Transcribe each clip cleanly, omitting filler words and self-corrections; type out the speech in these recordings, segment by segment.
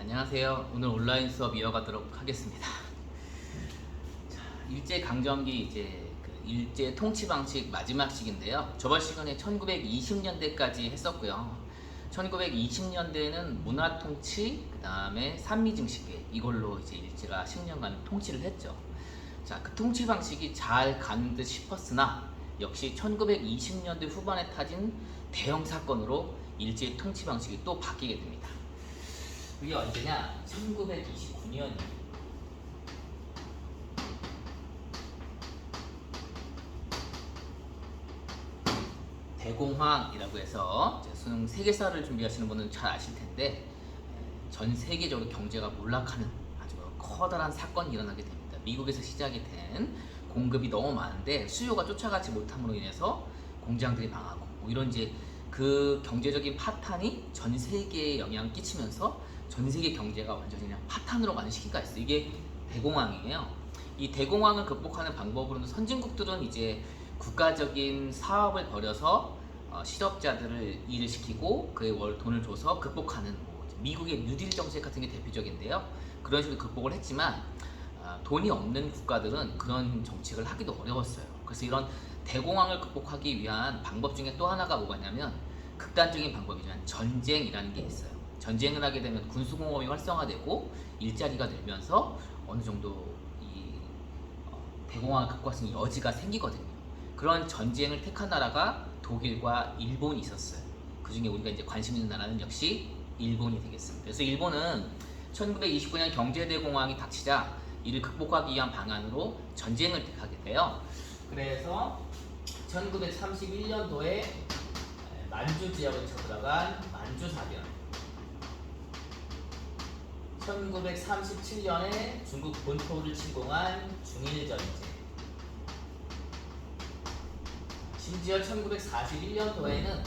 안녕하세요. 오늘 온라인 수업 이어가도록 하겠습니다. 자, 일제 강점기 일제 통치 방식 마지막 시기인데요. 저번 시간에 1920년대까지 했었고요. 1920년대에는 문화 통치, 그 다음에 산미 증식회 이걸로 이제 일제가 10년간 통치를 했죠. 자, 그 통치 방식이 잘 가는 듯 싶었으나 역시 1920년대 후반에 터진 대형 사건으로 일제의 통치 방식이 또 바뀌게 됩니다. 그게 언제냐? 1929년 대공황이라고 해서 수능 세계사를 준비하시는 분은 잘 아실 텐데 전 세계적으로 경제가 몰락하는 아주 커다란 사건이 일어나게 됩니다. 미국에서 시작이 된 공급이 너무 많은데 수요가 쫓아가지 못함으로 인해서 공장들이 망하고 뭐 이런 이제 그 경제적인 파탄이 전 세계에 영향을 끼치면서 전 세계 경제가 완전히 그냥 파탄으로 가는 시기가 있어요. 이게 대공황이에요. 이 대공황을 극복하는 방법으로는 선진국들은 이제 국가적인 사업을 벌여서 실업자들을 일을 시키고 그에 돈을 줘서 극복하는 미국의 뉴딜 정책 같은 게 대표적인데요. 그런 식으로 극복을 했지만 돈이 없는 국가들은 그런 정책을 하기도 어려웠어요. 그래서 이런 대공황을 극복하기 위한 방법 중에 또 하나가 뭐냐면 극단적인 방법이지만 전쟁이라는 게 있어요. 전쟁을 하게 되면 군수공업이 활성화되고 일자리가 늘면서 어느 정도 이 대공황을 극복할 수 있는 여지가 생기거든요. 그런 전쟁을 택한 나라가 독일과 일본이 있었어요. 그 중에 우리가 이제 관심 있는 나라는 역시 일본이 되겠습니다. 그래서 일본은 1929년 경제대공황이 닥치자 이를 극복하기 위한 방안으로 전쟁을 택하게 돼요. 그래서 1931년도에 만주 지역을 쳐들어간 만주사변, 1937년에 중국 본토를 침공한 중일전쟁, 심지어 1941년도에는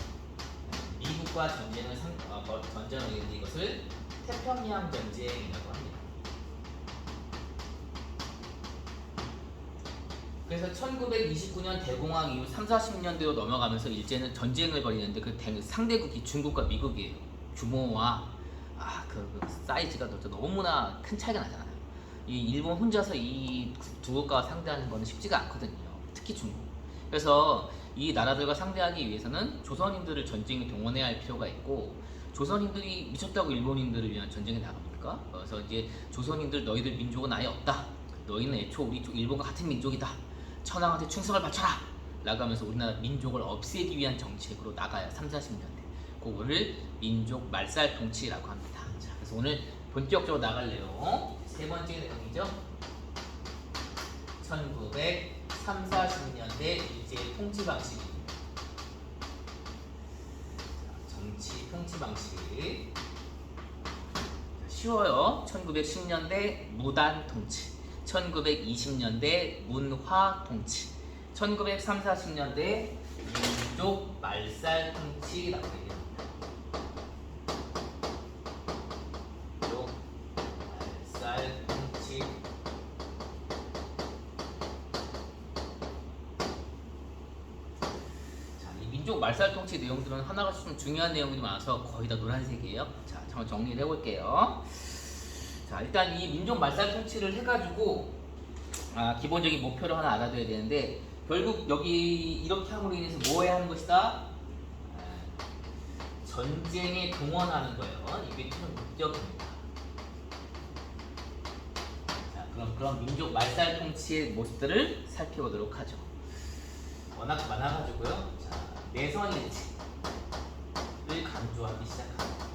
미국과 전쟁을 했는데 이것을 태평양 전쟁이라고 합니다. 그래서 1929년 대공황 이후 3, 40년대로 넘어가면서 일제는 전쟁을 벌이는데 그 상대국이 중국과 미국이에요. 규모와 그 사이즈가 너무나 큰 차이가 나잖아요. 이 일본 혼자서 이 두 국가와 상대하는 거는 쉽지가 않거든요. 특히 중국. 그래서 이 나라들과 상대하기 위해서는 조선인들을 전쟁에 동원해야 할 필요가 있고, 조선인들이 미쳤다고 일본인들을 위한 전쟁에 나갑니까? 그래서 이제 조선인들 너희들 민족은 아예 없다. 너희는 애초 우리 일본과 같은 민족이다. 천황한테 충성을 바쳐라! 라고 하면서 우리나라 민족을 없애기 위한 정책으로 나가요. 3, 40년대. 그거를 민족 말살 통치라고 합니다. 자, 그래서 오늘 본격적으로 나갈래요. 세 번째 내용이죠. 1930, 40년대 일제의 통치 방식입니다. 정치 통치 방식. 쉬워요. 1910년대 무단 통치, 1920년대 문화 통치, 1930, 40년대 민족 말살 통치라고 얘기합니다. 민족 말살 통치. 자, 이 민족 말살 통치 내용들은 하나가 좀 중요한 내용들이 많아서 거의 다 노란색이에요. 자, 잠깐 정리를 해볼게요. 자, 일단 이 민족 말살 통치를 해가지고 기본적인 목표를 하나 알아둬야 되는데, 결국 여기 이렇게 함으로 인해서 뭐 해야 하는 것이다? 전쟁에 동원하는 거예요. 이게 큰 목적입니다. 자, 그럼 민족 말살 통치의 모습들을 살펴보도록 하죠. 워낙 많아가지고요. 자, 내선일체를 강조하기 시작합니다.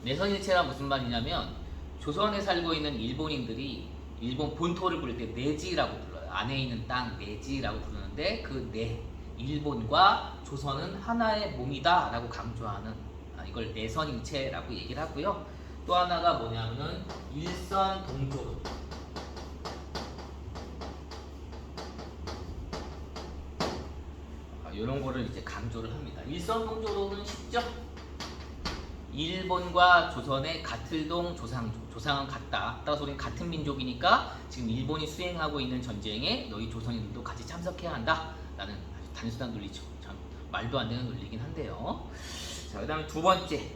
내선일체란 무슨 말이냐면, 조선에 살고 있는 일본인들이 일본 본토를 부를 때 내지라고 불러요. 안에 있는 땅 내지라고 부르는데, 그 일본과 조선은 하나의 몸이다 라고 강조하는, 이걸 내선일체라고 얘기를 하고요. 또 하나가 뭐냐면은 일선동조로, 이런 거를 이제 강조를 합니다. 일선동조로는 쉽죠? 일본과 조선의 같을동 조상족, 조상은 같다. 따라서 우리는 같은 민족이니까 지금 일본이 수행하고 있는 전쟁에 너희 조선인들도 같이 참석해야 한다 라는 아주 단순한 논리죠. 참 말도 안 되는 논리긴 한데요. 자, 그 다음에 두 번째,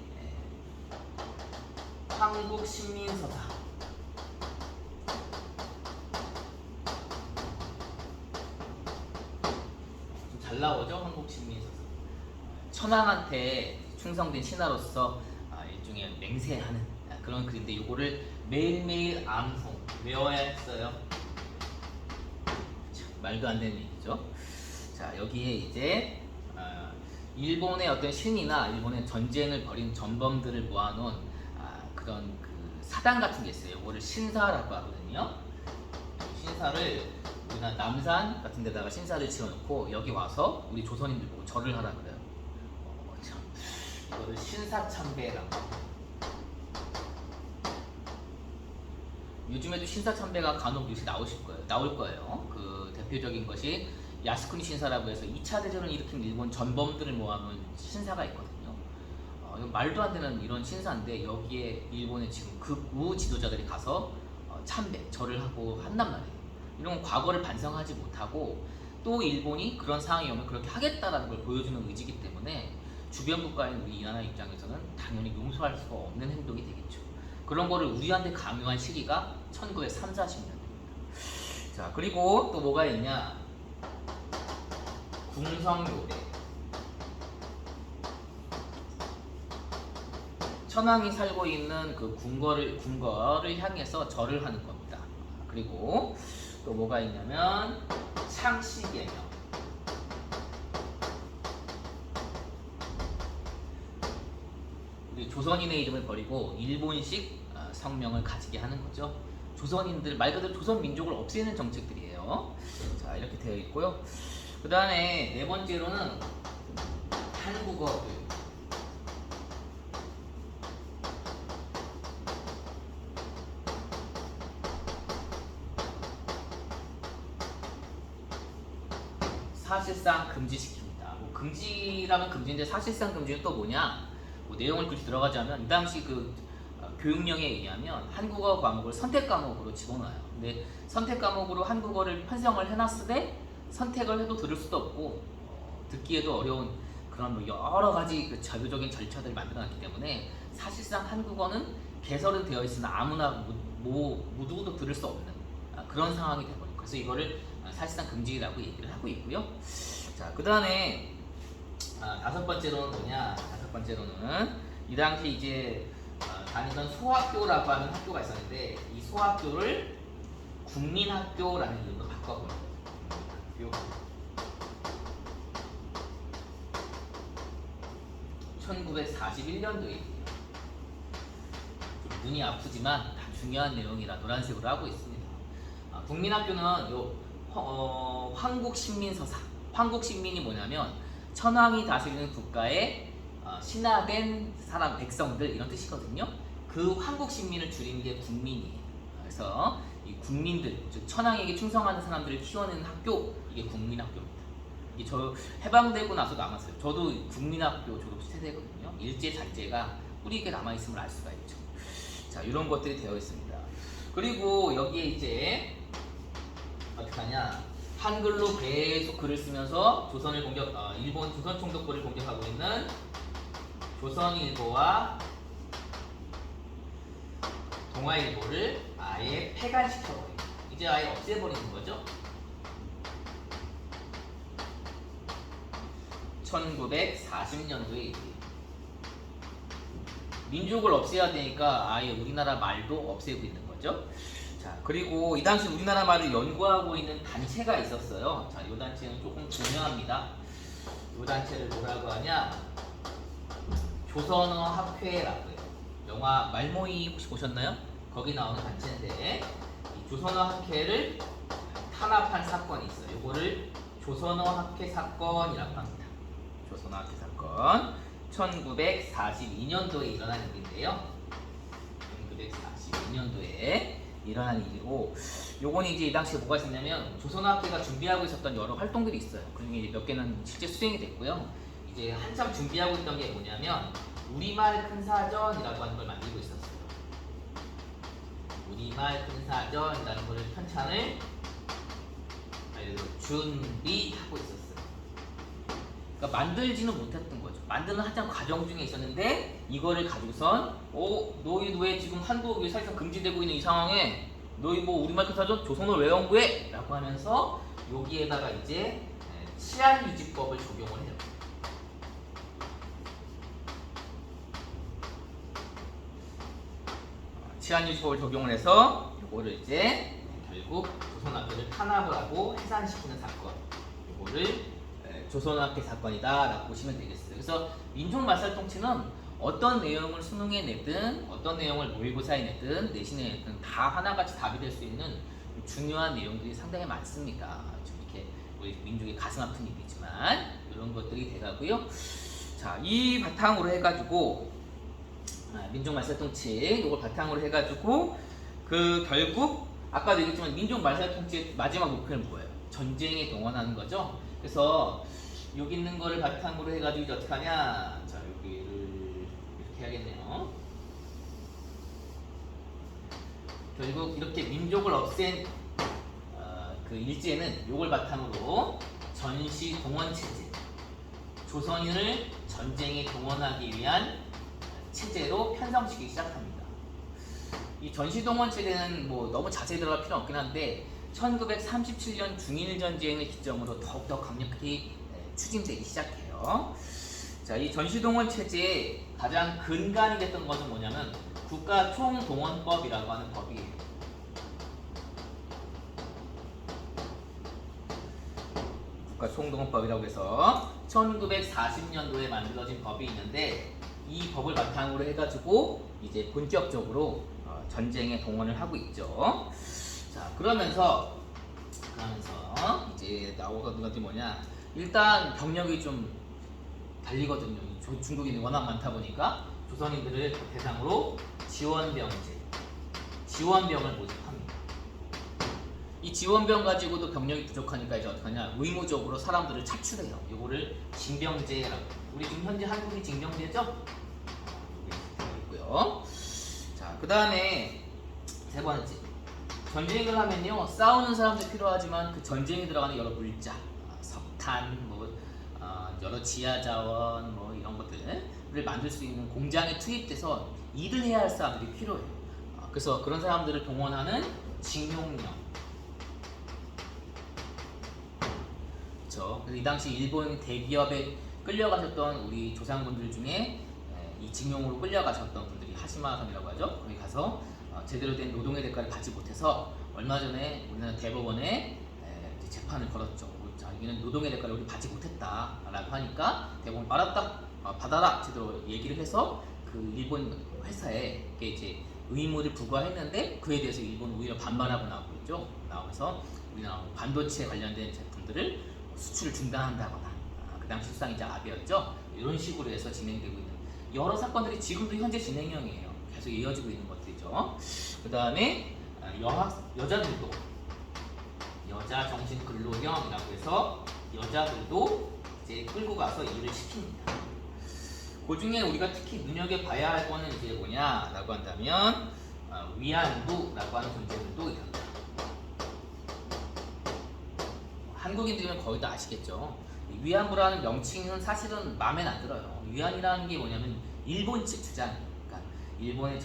한국신민서사. 좀 잘 나오죠? 한국신민서사. 천황한테 충성된 신하로서 일종의 맹세하는 그런 글인데 요거를 매일매일 암송 외워야 했어요. 참, 말도 안 되는 얘기죠. 자, 여기에 이제 일본의 어떤 신이나 일본의 전쟁을 벌인 전범들을 모아놓은 그런 그 사당 같은 게 있어요. 이거를 신사라고 하거든요. 신사를 우리나라 남산 같은 데다가 신사를 지어놓고 여기 와서 우리 조선인들 보고 절을 하라 그래요. 참, 이거를 신사참배라고. 요즘에도 신사참배가 간혹 요새 나올 거예요. 그 대표적인 것이 야스쿠니 신사라고 해서 2차 대전을 일으킨 일본 전범들을 모아놓은 신사가 있거든요. 말도 안 되는 이런 신사인데 여기에 일본의 지금 극우 지도자들이 가서 참배, 절을 하고 한단 말이에요. 이런 건 과거를 반성하지 못하고 또 일본이 그런 상황이 오면 그렇게 하겠다라는 걸 보여주는 의지이기 때문에 주변 국가인 우리 이 나라 입장에서는 당연히 용서할 수가 없는 행동이 되겠죠. 그런 거를 우리한테 강요한 시기가 1930, 40년대입니다. 자, 그리고 또 뭐가 있냐? 궁성요배. 천황이 살고 있는 그 궁궐을 향해서 절을 하는 겁니다. 그리고 또 뭐가 있냐면 창씨개명. 우리 조선인의 이름을 버리고 일본식 성명을 가지게 하는 거죠. 조선인들 말 그대로 조선 민족을 없애는 정책들이에요. 자, 이렇게 되어 있고요. 그 다음에 네 번째로는 한국어 교육. 사실상 금지시킵니다. 뭐 금지라면 금지인데 사실상 금지는 또 뭐냐? 뭐 내용을 굳이 들어가자면 이 당시 그 교육령에 의하면 한국어 과목을 선택 과목으로 집어넣어요. 근데 선택 과목으로 한국어를 편성을 해놨을 때 선택을 해도 들을 수도 없고 듣기에도 어려운 그런 뭐 여러 가지 그 자교적인 절차들을 만들어놨기 때문에 사실상 한국어는 개설은 되어 있으나 아무나 누구도 들을 수 없는 그런 상황이 되버려요. 그래서 이거를 사실상 금지라고 얘기를 하고 있고요. 자, 그 다음에 다섯 번째로는 뭐냐? 다섯 번째로는 이 당시 이제 다니던 소학교라고 하는 학교가 있었는데 이 소학교를 국민학교라는 이름으로 바꿔버려요. 1941년도에 좀 눈이 아프지만 다 중요한 내용이라 노란색으로 하고 있습니다. 국민학교는 황국신민서사. 황국신민이 뭐냐면 천황이 다스리는 국가에 신하된 사람, 백성들 이런 뜻이거든요. 그 한국신민을 줄인 게 국민이에요. 그래서 이 국민들, 즉 천황에게 충성하는 사람들을 키워내는 학교, 이게 국민학교입니다. 이게 저 해방되고 나서 남았어요. 저도 국민학교 졸업 세대거든요. 일제 잔재가 뿌리 있게 남아있음을 알 수가 있죠. 자, 이런 것들이 되어 있습니다. 그리고 여기에 이제 어떻게 하냐? 한글로 계속 글을 쓰면서 조선을 일본 조선 총독부를 공격하고 있는 조선일보와 동아일보를 아예 폐간시켜버리고 이제 아예 없애버리는 거죠. 1940년도에 민족을 없애야 되니까 아예 우리나라 말도 없애고 있는 거죠. 자, 그리고 이 당시 우리나라 말을 연구하고 있는 단체가 있었어요. 자, 이 단체는 조금 중요합니다. 이 단체를 뭐라고 하냐? 조선어 학회라고 해요. 영화 말모이 혹시 보셨나요? 거기 나오는 단체인데 이 조선어 학회를 탄압한 사건이 있어요. 이거를 조선어 학회 사건이라고 합니다. 조선어 학회 사건 1942년도에 일어난 일인데요. 1942년도에 일어난 일이고, 요거는 이제 이 당시에 뭐가 있었냐면 조선어학회가 준비하고 있었던 여러 활동들이 있어요. 그중에 이제 몇 개는 실제 수행이 됐고요. 이제 한참 준비하고 있던 게 뭐냐면 우리말 큰사전이라고 하는 걸 만들고 있었어요. 우리말 큰사전이라는 거를 편찬을 준비하고 있었어요. 그러니까 만들지는 못했던 거죠. 만드는 한참 과정 중에 있었는데 이거를 가지고선 너희 왜 지금 한국이 사실상 금지되고 있는 이 상황에 너희 뭐 우리말 교사전 조선어를 왜 연구해? 라고 하면서 여기에다가 이제 치안유지법을 적용을 해요. 치안유지법을 적용을 해서 이거를 이제 결국 조선학교를 탄압을 하고 해산시키는 사건, 이거를 조선학교 사건이다 라고 보시면 되겠어요. 그래서 민족말살통치는 어떤 내용을 수능에 내든 어떤 내용을 모의고사에 내든 내신에 내든 다 하나같이 답이 될 수 있는 중요한 내용들이 상당히 많습니다. 좀 이렇게 우리 민족의 가슴 아픈 일이지만 이런 것들이 돼가고요. 자, 이 바탕으로 해가지고 민족말살통치 이걸 바탕으로 해가지고 그 결국 아까도 얘기했지만 민족말살통치의 마지막 목표는 뭐예요? 전쟁에 동원하는 거죠. 그래서 여기 있는 거를 바탕으로 해가지고 이제 어떻게 하냐? 자, 여기를 이렇게 해야겠네요. 결국 이렇게 민족을 없앤 그 일제는 이걸 바탕으로 전시 동원 체제, 조선인을 전쟁에 동원하기 위한 체제로 편성시키기 시작합니다. 이 전시 동원 체제는 뭐 너무 자세히 들어갈 필요는 없긴 한데 1937년 중일 전쟁을 기점으로 더욱더 강력히 추진되기 시작해요. 자, 이 전시동원 체제의 가장 근간이 됐던 것은 뭐냐면 국가총동원법이라고 하는 법이에요. 국가총동원법이라고 해서 1940년도에 만들어진 법이 있는데 이 법을 바탕으로 해가지고 이제 본격적으로 전쟁에 동원을 하고 있죠. 자, 그러면서 이제 나오는 것이 뭐냐? 일단 병력이 좀 달리거든요. 중국인이 워낙 많다 보니까 조선인들을 대상으로 지원병을 모집합니다. 이 지원병 가지고도 병력이 부족하니까 이제 어떡하냐? 의무적으로 사람들을 차출해요. 이거를 징병제라고. 우리 지금 현재 한국이 징병제죠? 있고요. 자, 그 다음에 세 번째. 전쟁을 하면요, 싸우는 사람도 필요하지만 그 전쟁에 들어가는 여러 물자, 석탄, 여러 지하자원, 이런 것들을 만들 수 있는 공장에 투입돼서 일을 해야 할 사람들이 필요해요. 그래서 그런 사람들을 동원하는 징용령. 그렇죠. 이 당시 일본 대기업에 끌려가셨던 우리 조상분들 중에 이 징용으로 끌려가셨던 분들이 하시마섬이라고 하죠. 거기 가서 제대로 된 노동의 대가를 받지 못해서 얼마 전에 우리나라 대법원에 재판을 걸었죠. 자기는 노동의 대가를 우리 받지 못했다라고 하니까 대법원 받아라 제대로 얘기를 해서 그 일본 회사에 이제 의무를 부과했는데 그에 대해서 일본은 오히려 반발하고 나오고 있죠. 나오면서 우리나라 반도체 관련된 제품들을 수출을 중단한다거나 그 당시 수상이자 아베였죠. 이런 식으로 해서 진행되고 있는 여러 사건들이 지금도 현재 진행형이에요. 계속 이어지고 있는 것들이죠. 그 다음에 여자들도 여자 정신 근로형이라고 해서 여자들도 이제 끌고 가서 일을 시킵니다. 그 중에 우리가 특히 눈여겨봐야 할 거는 이제 뭐냐라고 한다면 위안부라고 하는 존재들도 있습니다. 한국인들이면 거의 다 아시겠죠. 위안부라는 명칭은 사실은 마음에 안 들어요. 위안이라는 게 뭐냐면 일본 측 주장. 그러니까 일본의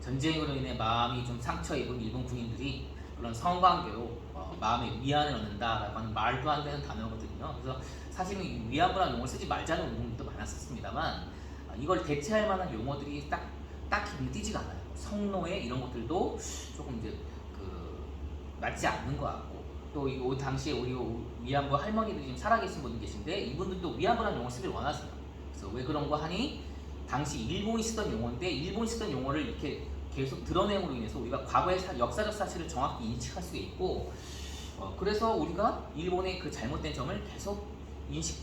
전쟁으로 인해 마음이 좀 상처 입은 일본 군인들이 그런 성관계로 마음에 위안을 얻는다라고 하는 말도 안 되는 단어거든요. 그래서 사실은 위안부라는 용어를 쓰지 말자는 운동도 많았었습니다만 이걸 대체할 만한 용어들이 딱히 눈에 띄지가 않아요. 성노예 이런 것들도 조금 이제 맞지 않는 것 같고 또 이 당시에 우리 위안부 할머니들이 지금 살아계신 분들 계신데 이분들도 위안부라는 용어를 쓰기를 원하세요. 그래서 왜 그런 거 하니? 당시 일본이 쓰던 용어인데 일본이 쓰던 용어를 이렇게 계속 드러냄으로 인해서 우리가 과거의 역사적 사실을 정확히 인식할 수 있고 그래서 우리가 일본의 그 잘못된 점을 계속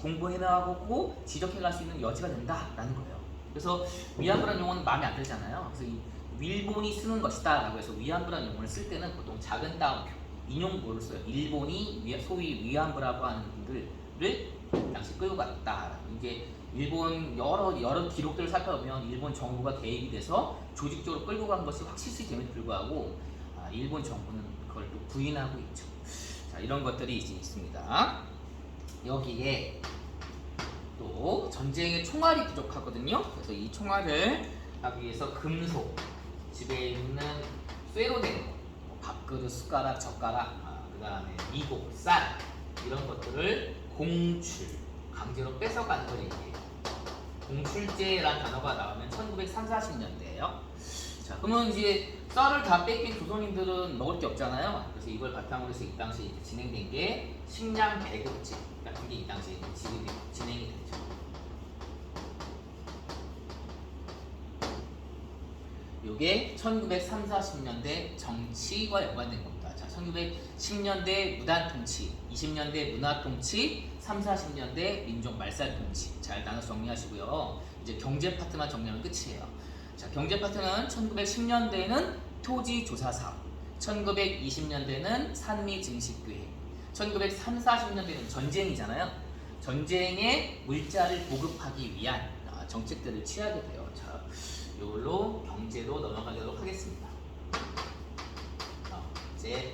공부해 나가고 지적해 갈 수 있는 여지가 된다라는 거예요. 그래서 위안부라는 용어는 마음에 안 들잖아요. 그래서 일본이 쓰는 것이다 라고 해서 위안부라는 용어를 쓸 때는 보통 작은 따옴표, 인용보를 써요. 일본이 소위 위안부라고 하는 분들을 당시 끌고 갔다. 이게 일본 여러 기록들을 살펴보면 일본 정부가 개입이 돼서 조직적으로 끌고 간 것이 확실시됨에도 불구하고 일본 정부는 그걸 또 부인하고 있죠. 자, 이런 것들이 이제 있습니다. 여기에 또 전쟁에 총알이 부족하거든요. 그래서 이 총알을 하기 위해서 금속, 집에 있는 쇠로 된 거, 밥그릇, 숟가락, 젓가락, 그 다음에 미국, 쌀 이런 것들을 공출, 강제로 뺏어가는 걸 얘기해요. 공출제라는 단어가 나오면 1930, 40년대예요. 자, 그러면 이제 쌀을 다 뺏긴 조선인들은 먹을 게 없잖아요. 그래서 이걸 바탕으로 해서 이 당시 진행된 게 식량 배급제 같은 게 이 당시에 진행이 됐죠. 요게 1930, 40년대 정치와 연관된 겁니다. 자, 1910년대 무단 통치, 20년대 문화 통치, 3, 40년대 민족 말살 통치. 잘 나눠서 정리하시고요. 이제 경제 파트만 정리하면 끝이에요. 자, 경제 파트는 1910년대에는 토지 조사 사업, 1920년대는 산미 증식 계획, 1930, 40년대는 전쟁이잖아요. 전쟁에 물자를 보급하기 위한 정책들을 취하게 돼요. 자, 이걸로 경제로 넘어가도록 하겠습니다. 이제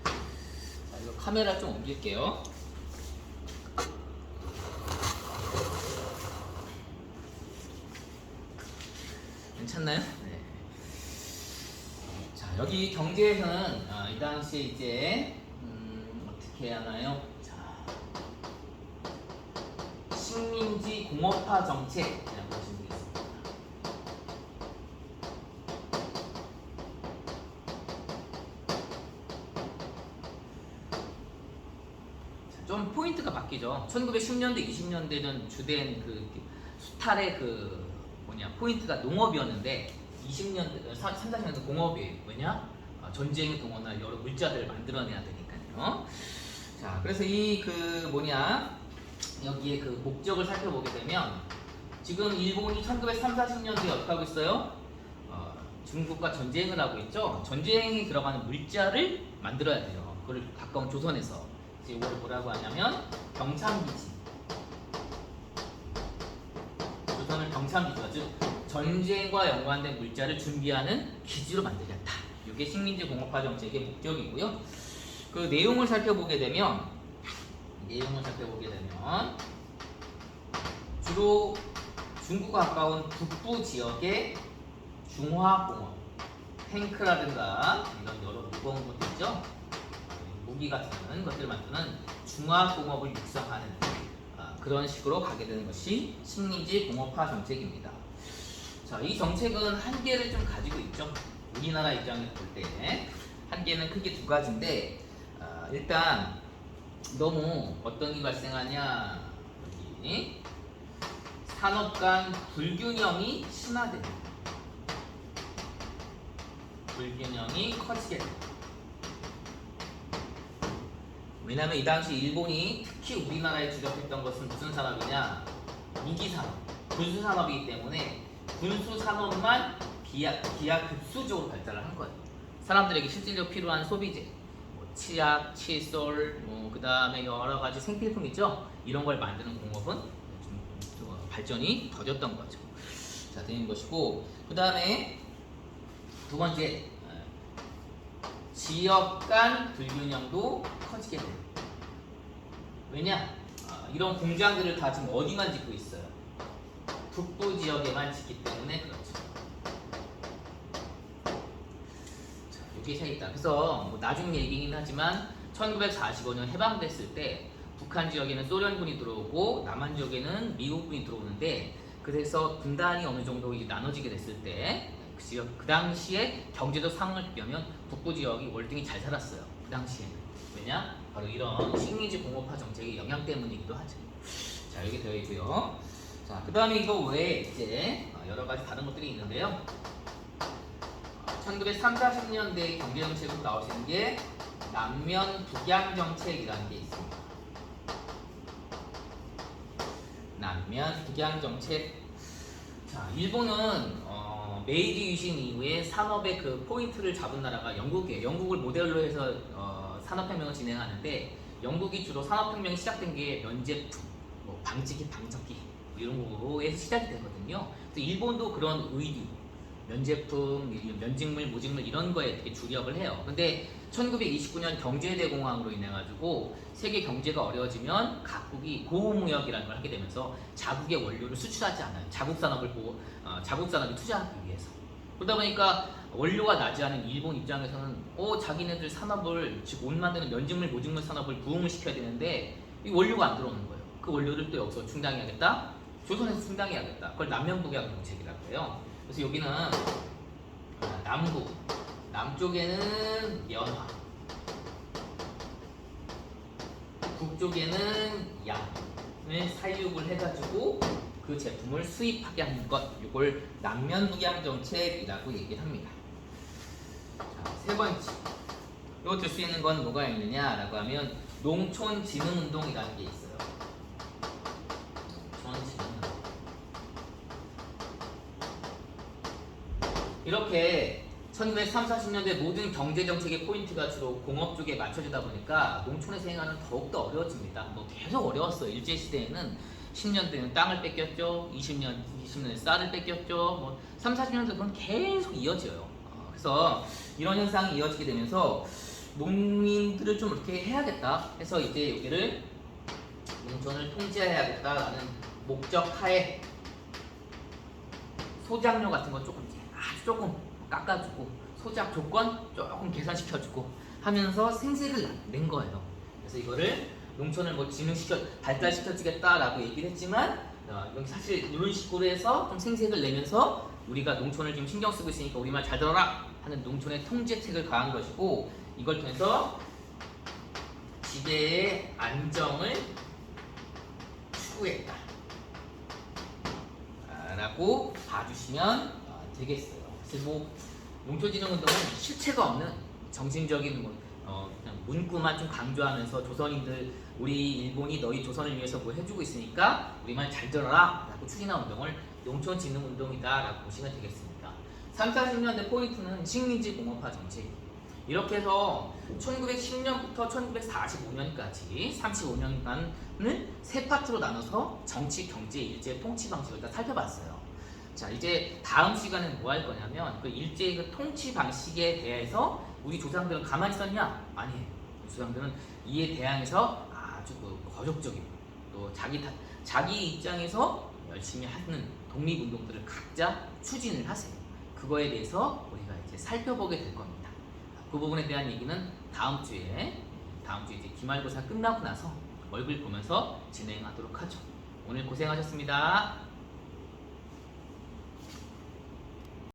자, 이거 카메라 좀 옮길게요. 괜찮나요? 네. 자, 여기 경제에서는 이 당시에 이제 어떻게 해야 하나요? 자, 식민지 공업화 정책이라고 보시면 되겠습니다. 자, 좀 포인트가 바뀌죠. 1910년대, 20년대는 주된 그 수탈의 그 포인트가 농업이었는데 20년대, 3, 40년대 공업이에요. 왜냐? 전쟁에 동원할 여러 물자들을 만들어내야 되니까요. 자, 그래서 이 여기에 그 목적을 살펴보게 되면 지금 일본이 1930, 40년대에 어떻게 하고 있어요? 중국과 전쟁을 하고 있죠. 전쟁에 들어가는 물자를 만들어야 돼요. 그걸 가까운 조선에서 이제 이걸 뭐라고 하냐면 병참기지. 조선을 병참기지가 즉 전쟁과 연관된 물자를 준비하는 기지로 만들겠다. 이게 식민지 공업화 정책의 목적이고요. 그 내용을 살펴보게 되면 주로 중국과 가까운 북부 지역의 중화공업, 탱크라든가 이런 여러 무거운 것들 있죠. 무기 같은 것들을 만드는 중화공업을 육성하는 그런 식으로 가게 되는 것이 식민지 공업화 정책입니다. 자, 이 정책은 한계를 좀 가지고 있죠. 우리나라 입장에서 볼 때 한계는 크게 두 가지인데 일단 너무 어떤 게 발생하냐, 여기 산업 간 불균형이 심화됩니다. 불균형이 커지게 됩니다. 왜냐하면 이 당시 일본이 특히 우리나라에 주력했던 것은 무슨 산업이냐, 무기산업, 군수산업이기 때문에 군수산업만 기하급수적으로 발달을 한 거예요. 사람들에게 실질적으로 필요한 소비재, 치약, 칫솔, 그 다음에 여러 가지 생필품 있죠? 이런 걸 만드는 공업은 좀 발전이 더뎠던 거죠. 자, 되는 것이고, 그 다음에 두 번째, 지역 간 불균형도 커지게 돼요. 왜냐? 이런 공장들을 다 지금 어디만 짓고 있어요? 북부 지역에만 짓기 때문에 그렇죠. 자, 이게 차 있다. 그래서 나중 얘기긴 하지만 1945년 해방됐을 때 북한 지역에는 소련군이 들어오고 남한 지역에는 미국군이 들어오는데, 그래서 분단이 어느 정도 이제 나눠지게 됐을 때 그 당시에 경제적 상황을 비교하면 북부 지역이 월등히 잘 살았어요. 그 당시에는. 왜냐? 바로 이런 식민지 공업화 정책의 영향 때문이기도 하죠. 자, 여기 되어 있고요. 자, 그 다음에 이거 외에 이제 여러 가지 다른 것들이 있는데요. 1930, 40년대 경제정책으로 나오시는 게 남면 북양 정책이라는 게 있습니다. 남면 북양 정책. 자, 일본은 메이지 유신 이후에 산업의 그 포인트를 잡은 나라가 영국이에요. 영국을 모델로 해서 산업혁명을 진행하는데, 영국이 주로 산업혁명이 시작된 게 면제품, 방지기, 방적기 이런 거로 해서 시작이 되거든요. 그래서 일본도 그런 의류, 면제품, 면직물, 모직물 이런 거에 되게 주력을 해요. 근데 1929년 경제대공황으로 인해 가지고 세계 경제가 어려워지면 각국이 보호무역이라는 걸 하게 되면서 자국의 원료를 수출하지 않아요. 자국 산업에 투자하기 위해서. 그러다 보니까 원료가 나지 않은 일본 입장에서는 자기네들 산업을 즉 옷 만드는 면직물, 모직물 산업을 부흥을 시켜야 되는데 이 원료가 안 들어오는 거예요. 그 원료를 또 여기서 충당해야겠다. 조선에서 충당해야겠다. 그걸 남면북약 정책이라고 해요. 그래서 여기는 남북, 남쪽에는 연화, 북쪽에는 양을 사육을 해가지고 그 제품을 수입하게 하는 것, 이걸 남면북양 정책이라고 얘기를 합니다. 자, 세 번째, 이거 들 수 있는 건 뭐가 있느냐라고 하면 농촌진흥운동이라는 게 있어요. 농촌진흥운동. 이렇게 1930, 40년대 모든 경제정책의 포인트가 주로 공업 쪽에 맞춰지다 보니까 농촌의 생활은 더욱더 어려워집니다. 뭐 계속 어려웠어요. 일제시대에는 10년대는 땅을 뺏겼죠. 20년에 쌀을 뺏겼죠. 뭐 3, 40년대 그건 계속 이어져요. 그래서 이런 현상이 이어지게 되면서 농민들을 좀 이렇게 해야겠다 해서 이제 여기를 농촌을 통제해야겠다라는 목적 하에 소작료 같은 건 아주 조금 깎아주고 소작 조건 조금 개선시켜주고 하면서 생색을 낸 거예요. 그래서 이거를 농촌을 뭐 발달시켜주겠다라고 얘기를 했지만 사실 이런 식으로 해서 좀 생색을 내면서 우리가 농촌을 좀 신경 쓰고 있으니까 우리 말 잘 들어라 하는 농촌의 통제책을 가한 것이고, 이걸 통해서 지배의 안정을 추구했다 라고 봐주시면 되겠어요. 그래서 뭐 농촌진흥운동은 실체가 없는 정신적인 그냥 문구만 좀 강조하면서 조선인들, 우리 일본이 너희 조선을 위해서 뭐 해주고 있으니까 우리 말 잘 들어라 라고 추진한 운동을 농촌진흥운동이다 라고 보시면 되겠습니다. 3, 40년대 포인트는 식민지 공업화 정책. 이렇게 해서 1910년부터 1945년까지 35년간을 세 파트로 나눠서 정치, 경제, 일제, 통치 방식을 다 살펴봤어요. 자, 이제 다음 시간은 뭐 할 거냐면 그 일제의 그 통치 방식에 대해서 우리 조상들은 가만히 있었냐? 아니에요. 조상들은 이에 대항해서 아주 거적적이고 또 자기 입장에서 열심히 하는 독립운동들을 각자 추진을 하세요. 그거에 대해서 우리가 이제 살펴보게 될 겁니다. 그 부분에 대한 얘기는 다음 주에 이제 기말고사 끝나고 나서 얼굴 보면서 진행하도록 하죠. 오늘 고생하셨습니다.